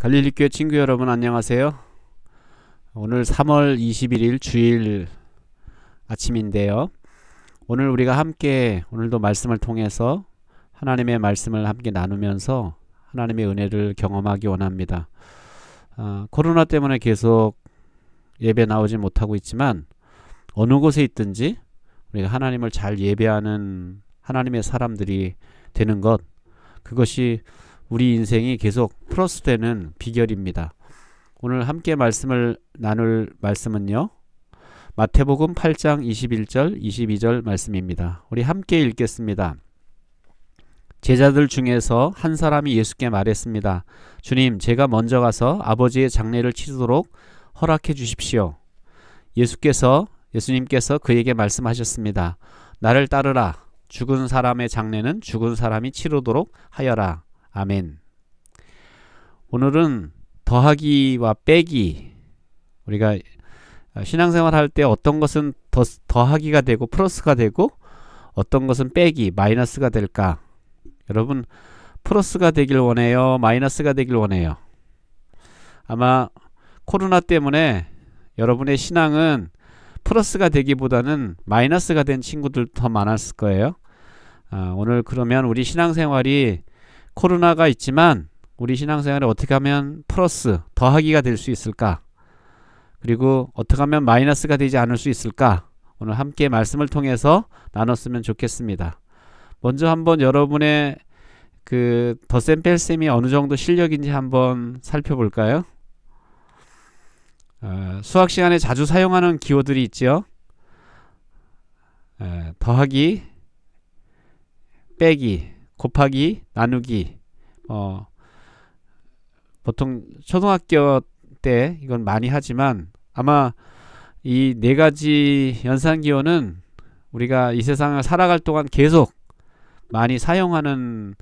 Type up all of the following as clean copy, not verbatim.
갈릴리교회 친구 여러분 안녕하세요. 오늘 3월 21일 주일 아침인데요. 오늘 우리가 함께 오늘도 말씀을 통해서 하나님의 말씀을 함께 나누면서 하나님의 은혜를 경험하기 원합니다. 코로나 때문에 계속 예배 나오지 못하고 있지만 어느 곳에 있든지 우리가 하나님을 잘 예배하는 하나님의 사람들이 되는 것, 그것이 우리 인생이 계속 플러스되는 비결입니다. 오늘 함께 말씀을 나눌 말씀은요, 마태복음 8장 21절 22절 말씀입니다. 우리 함께 읽겠습니다. 제자들 중에서 한 사람이 예수께 말했습니다. 주님, 제가 먼저 가서 아버지의 장례를 치르도록 허락해 주십시오. 예수님께서 그에게 말씀하셨습니다. 나를 따르라. 죽은 사람의 장례는 죽은 사람이 치르도록 하여라. 아멘. 오늘은 더하기와 빼기, 우리가 신앙생활 할 때 어떤 것은 더하기가 되고 플러스가 되고 어떤 것은 빼기, 마이너스가 될까? 여러분, 플러스가 되길 원해요? 마이너스가 되길 원해요? 아마 코로나 때문에 여러분의 신앙은 플러스가 되기보다는 마이너스가 된 친구들 더 많았을 거예요. 오늘 그러면 우리 신앙생활이 코로나가 있지만 우리 신앙생활이 어떻게 하면 플러스, 더하기가 될 수 있을까? 그리고 어떻게 하면 마이너스가 되지 않을 수 있을까? 오늘 함께 말씀을 통해서 나눴으면 좋겠습니다. 먼저 한번 여러분의 그 덧셈 뺄셈이 어느 정도 실력인지 한번 살펴볼까요? 수학 시간에 자주 사용하는 기호들이 있죠. 더하기, 빼기, 곱하기, 나누기. 보통 초등학교 때 이건 많이 하지만 아마 이 네 가지 연산기호는 우리가 이 세상을 살아갈 동안 계속 많이 사용하는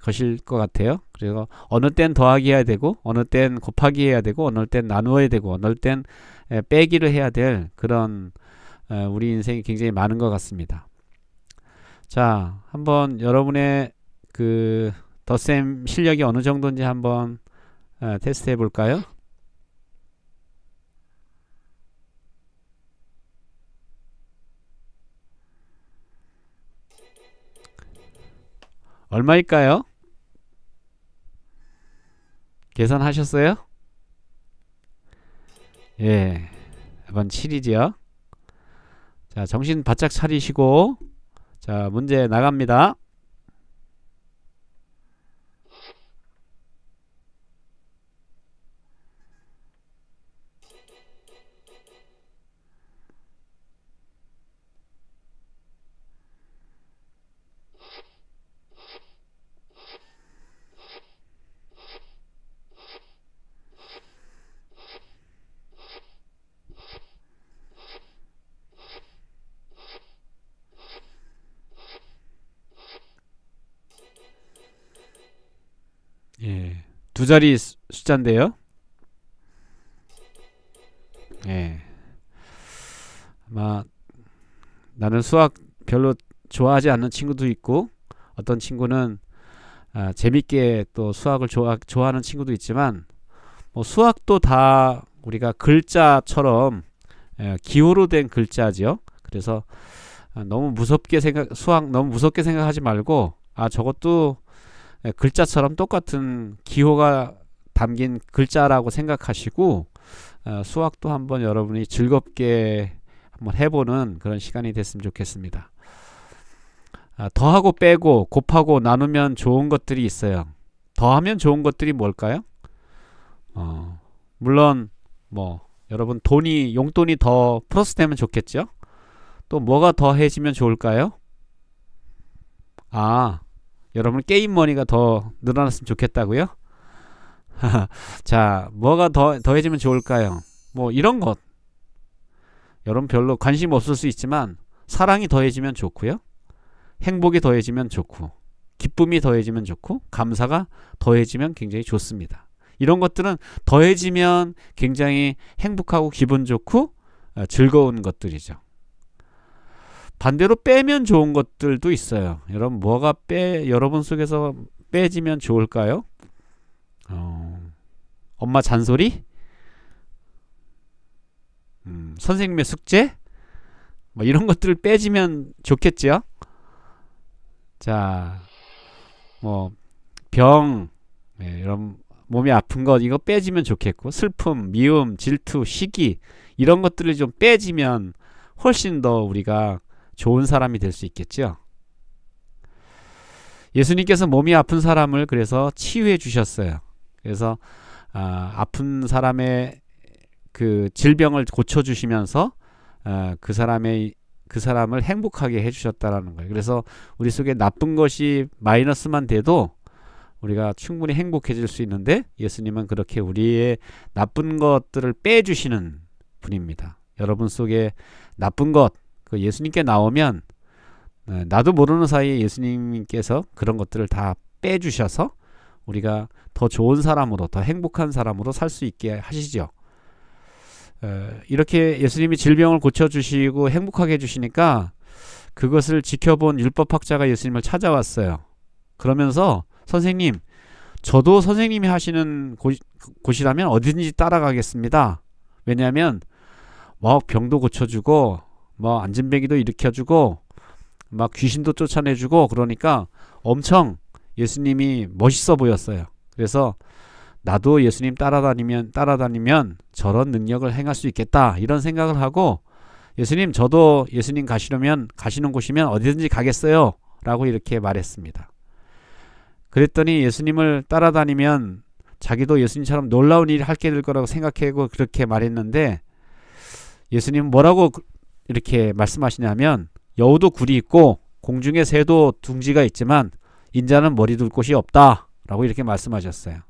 것일 것 같아요. 그래서 어느 땐 더하기 해야 되고, 어느 땐 곱하기 해야 되고, 어느 땐 나누어야 되고, 어느 땐 빼기를 해야 될 그런 우리 인생이 굉장히 많은 것 같습니다. 자, 한번 여러분의 그 덧셈 실력이 어느 정도인지 한번 테스트 해 볼까요? 얼마일까요? 계산하셨어요? 예, 이번 7이죠. 자, 정신 바짝 차리시고, 자, 문제 나갑니다. 예, 두 자리 숫자인데요. 예, 아마 나는 수학 별로 좋아하지 않는 친구도 있고, 어떤 친구는 재밌게 또 수학을 좋아하는 친구도 있지만, 뭐 수학도 다 우리가 글자처럼 기호로 된 글자죠. 그래서 너무 무섭게 수학 너무 무섭게 생각하지 말고, 저것도 글자처럼 똑같은 기호가 담긴 글자라고 생각하시고, 수학도 한번 여러분이 즐겁게 한번 해보는 그런 시간이 됐으면 좋겠습니다. 더하고 빼고 곱하고 나누면 좋은 것들이 있어요. 더하면 좋은 것들이 뭘까요? 물론 뭐 여러분 용돈이 더 플러스 되면 좋겠죠. 또 뭐가 더해지면 좋을까요? 여러분 게임 머니가 더 늘어났으면 좋겠다고요? 자, 뭐가 더해지면 좋을까요? 뭐 이런 것. 여러분 별로 관심 없을 수 있지만 사랑이 더해지면 좋고요. 행복이 더해지면 좋고, 기쁨이 더해지면 좋고, 감사가 더해지면 굉장히 좋습니다. 이런 것들은 더해지면 굉장히 행복하고 기분 좋고 즐거운 것들이죠. 반대로 빼면 좋은 것들도 있어요. 여러분 뭐가 여러분 속에서 빼지면 좋을까요? 엄마 잔소리? 선생님의 숙제? 뭐 이런 것들을 빼주면 좋겠죠. 자, 뭐 병, 이런 몸이 아픈 것 이거 빼지면 좋겠고, 슬픔, 미움, 질투, 시기 이런 것들을 좀 빼지면 훨씬 더 우리가 좋은 사람이 될 수 있겠죠. 예수님께서 몸이 아픈 사람을 그래서 치유해 주셨어요. 그래서 아픈 사람의 그 질병을 고쳐 주시면서 그 사람을 행복하게 해 주셨다라는 거예요. 그래서 우리 속에 나쁜 것이 마이너스만 돼도 우리가 충분히 행복해질 수 있는데, 예수님은 그렇게 우리의 나쁜 것들을 빼주시는 분입니다. 여러분 속에 나쁜 것, 그 예수님께 나오면 나도 모르는 사이에 예수님께서 그런 것들을 다 빼주셔서 우리가 더 좋은 사람으로, 더 행복한 사람으로 살 수 있게 하시죠. 이렇게 예수님이 질병을 고쳐주시고 행복하게 해주시니까 그것을 지켜본 율법학자가 예수님을 찾아왔어요. 그러면서 선생님, 저도 선생님이 하시는 곳이라면 어디든지 따라가겠습니다. 왜냐하면 막 병도 고쳐주고 뭐 안진뱅이도 일으켜주고 막 귀신도 쫓아내주고 그러니까 엄청 예수님이 멋있어 보였어요. 그래서 나도 예수님 따라다니면 저런 능력을 행할 수 있겠다, 이런 생각을 하고, 예수님, 저도 예수님 가시는 곳이면 어디든지 가겠어요 라고 이렇게 말했습니다. 그랬더니 예수님을 따라다니면 자기도 예수님처럼 놀라운 일을 하게 될 거라고 생각하고 그렇게 말했는데, 예수님은 뭐라고 이렇게 말씀하시냐면, 여우도 굴이 있고 공중에 새도 둥지가 있지만 인자는 머리 둘 곳이 없다 라고 이렇게 말씀하셨어요.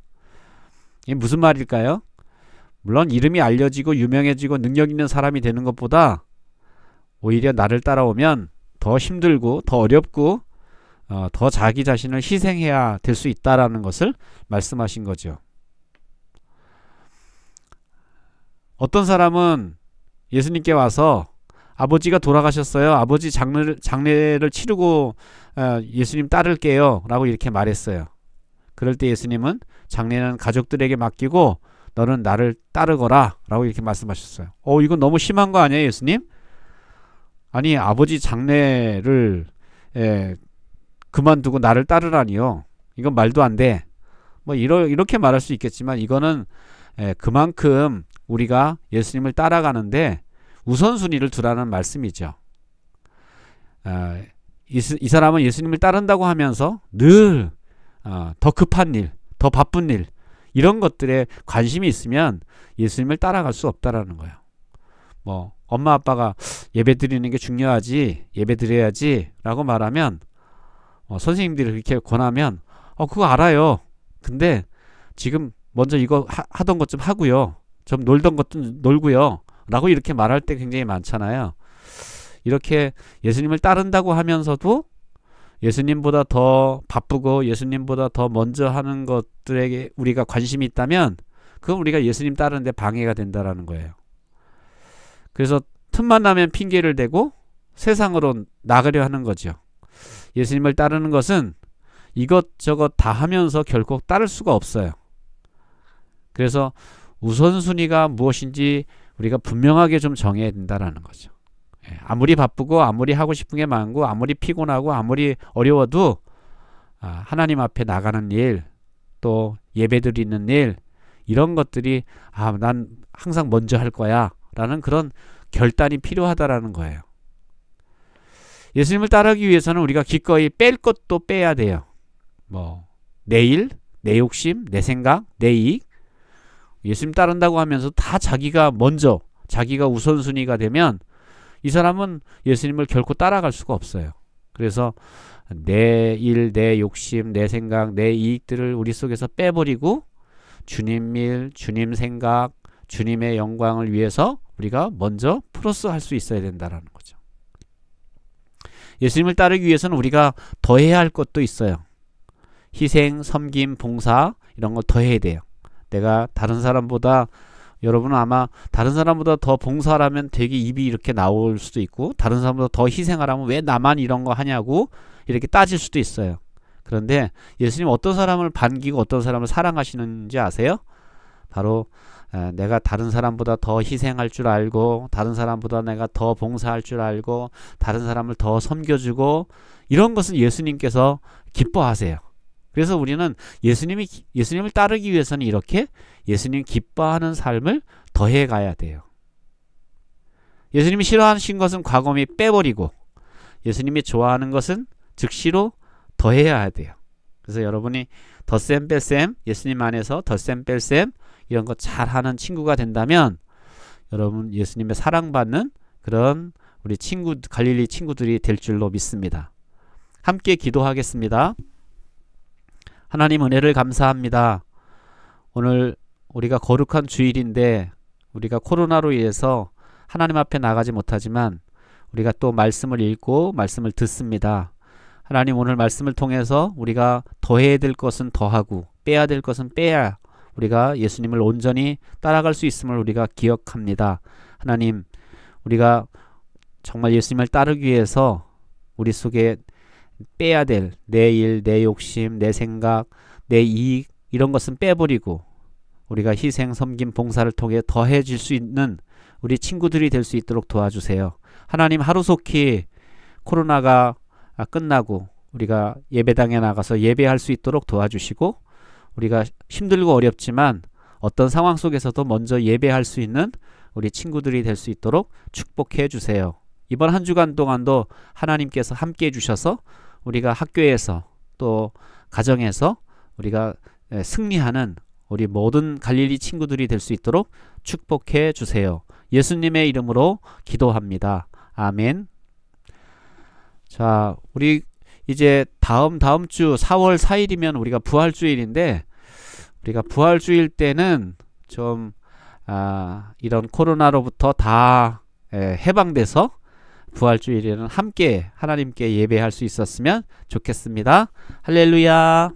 이게 무슨 말일까요? 물론 이름이 알려지고 유명해지고 능력 있는 사람이 되는 것보다 오히려 나를 따라오면 더 힘들고 더 어렵고 더 자기 자신을 희생해야 될 수 있다라는 것을 말씀하신 거죠. 어떤 사람은 예수님께 와서 아버지가 돌아가셨어요. 아버지 장례를 치르고 예수님 따를게요 라고 이렇게 말했어요. 그럴 때 예수님은 장례는 가족들에게 맡기고 너는 나를 따르거라 라고 이렇게 말씀하셨어요. 이건 너무 심한 거 아니에요, 예수님? 아니, 아버지 장례를 그만두고 나를 따르라니요. 이건 말도 안 돼. 뭐 이렇게 말할 수 있겠지만, 이거는 그만큼 우리가 예수님을 따라가는데 우선순위를 두라는 말씀이죠. 이 사람은 예수님을 따른다고 하면서 늘 더 급한 일, 더 바쁜 일, 이런 것들에 관심이 있으면 예수님을 따라갈 수 없다라는 거예요. 뭐 엄마 아빠가 예배 드리는 게 중요하지, 예배 드려야지 라고 말하면 선생님들이 그렇게 권하면 그거 알아요. 근데 지금 먼저 이거 하던 것 좀 하고요, 좀 놀던 것 좀 놀고요 라고 이렇게 말할 때 굉장히 많잖아요. 이렇게 예수님을 따른다고 하면서도 예수님보다 더 바쁘고 예수님보다 더 먼저 하는 것들에게 우리가 관심이 있다면 그건 우리가 예수님 따르는데 방해가 된다라는 거예요. 그래서 틈만 나면 핑계를 대고 세상으로 나가려 하는 거죠. 예수님을 따르는 것은 이것저것 다 하면서 결코 따를 수가 없어요. 그래서 우선순위가 무엇인지 우리가 분명하게 좀 정해야 된다라는 거죠. 아무리 바쁘고 아무리 하고 싶은 게 많고 아무리 피곤하고 아무리 어려워도 하나님 앞에 나가는 일, 또 예배 드리는 일, 이런 것들이 난 항상 먼저 할 거야 라는 그런 결단이 필요하다라는 거예요. 예수님을 따르기 위해서는 우리가 기꺼이 뺄 것도 빼야 돼요. 뭐 내 일, 내 욕심, 내 생각, 내 이익, 예수님 따른다고 하면서 다 자기가 먼저, 자기가 우선순위가 되면 이 사람은 예수님을 결코 따라갈 수가 없어요. 그래서 내 일, 내 욕심, 내 생각, 내 이익들을 우리 속에서 빼버리고 주님 일, 주님 생각, 주님의 영광을 위해서 우리가 먼저 플러스 할 수 있어야 된다는 거죠. 예수님을 따르기 위해서는 우리가 더해야 할 것도 있어요. 희생, 섬김, 봉사, 이런 걸 더해야 돼요. 내가 다른 사람보다, 여러분은 아마 다른 사람보다 더 봉사하라면 되게 입이 이렇게 나올 수도 있고, 다른 사람보다 더 희생하라면 왜 나만 이런 거 하냐고 이렇게 따질 수도 있어요. 그런데 예수님 어떤 사람을 반기고 어떤 사람을 사랑하시는지 아세요? 바로 내가 다른 사람보다 더 희생할 줄 알고, 다른 사람보다 내가 더 봉사할 줄 알고, 다른 사람을 더 섬겨주고, 이런 것은 예수님께서 기뻐하세요. 그래서 우리는 예수님을 따르기 위해서는 이렇게 예수님 기뻐하는 삶을 더해 가야 돼요. 예수님이 싫어하신 것은 과거미 빼버리고, 예수님이 좋아하는 것은 즉시로 더해야 돼요. 그래서 여러분이 덧셈 뺄셈, 예수님 안에서 덧셈 뺄셈 이런 거 잘하는 친구가 된다면 여러분 예수님의 사랑받는 그런 우리 갈릴리 친구들이 될 줄로 믿습니다. 함께 기도하겠습니다. 하나님 은혜를 감사합니다. 오늘 우리가 거룩한 주일인데 우리가 코로나로 인해서 하나님 앞에 나가지 못하지만 우리가 또 말씀을 읽고 말씀을 듣습니다. 하나님 오늘 말씀을 통해서 우리가 더해야 될 것은 더하고 빼야 될 것은 빼야 우리가 예수님을 온전히 따라갈 수 있음을 우리가 기억합니다. 하나님 우리가 정말 예수님을 따르기 위해서 우리 속에 빼야 될 내 일, 내 욕심, 내 생각, 내 이익 이런 것은 빼버리고 우리가 희생, 섬김, 봉사를 통해 더해질 수 있는 우리 친구들이 될 수 있도록 도와주세요. 하나님 하루속히 코로나가 끝나고 우리가 예배당에 나가서 예배할 수 있도록 도와주시고 우리가 힘들고 어렵지만 어떤 상황 속에서도 먼저 예배할 수 있는 우리 친구들이 될 수 있도록 축복해 주세요. 이번 한 주간 동안도 하나님께서 함께 해주셔서 우리가 학교에서 또 가정에서 우리가 승리하는 우리 모든 갈릴리 친구들이 될 수 있도록 축복해 주세요. 예수님의 이름으로 기도합니다. 아멘. 자, 우리 이제 다음 주 4월 4일이면 우리가 부활주일인데 우리가 부활주일 때는 좀 이런 코로나로부터 다 해방돼서 부활주일에는 함께 하나님께 예배할 수 있었으면 좋겠습니다. 할렐루야.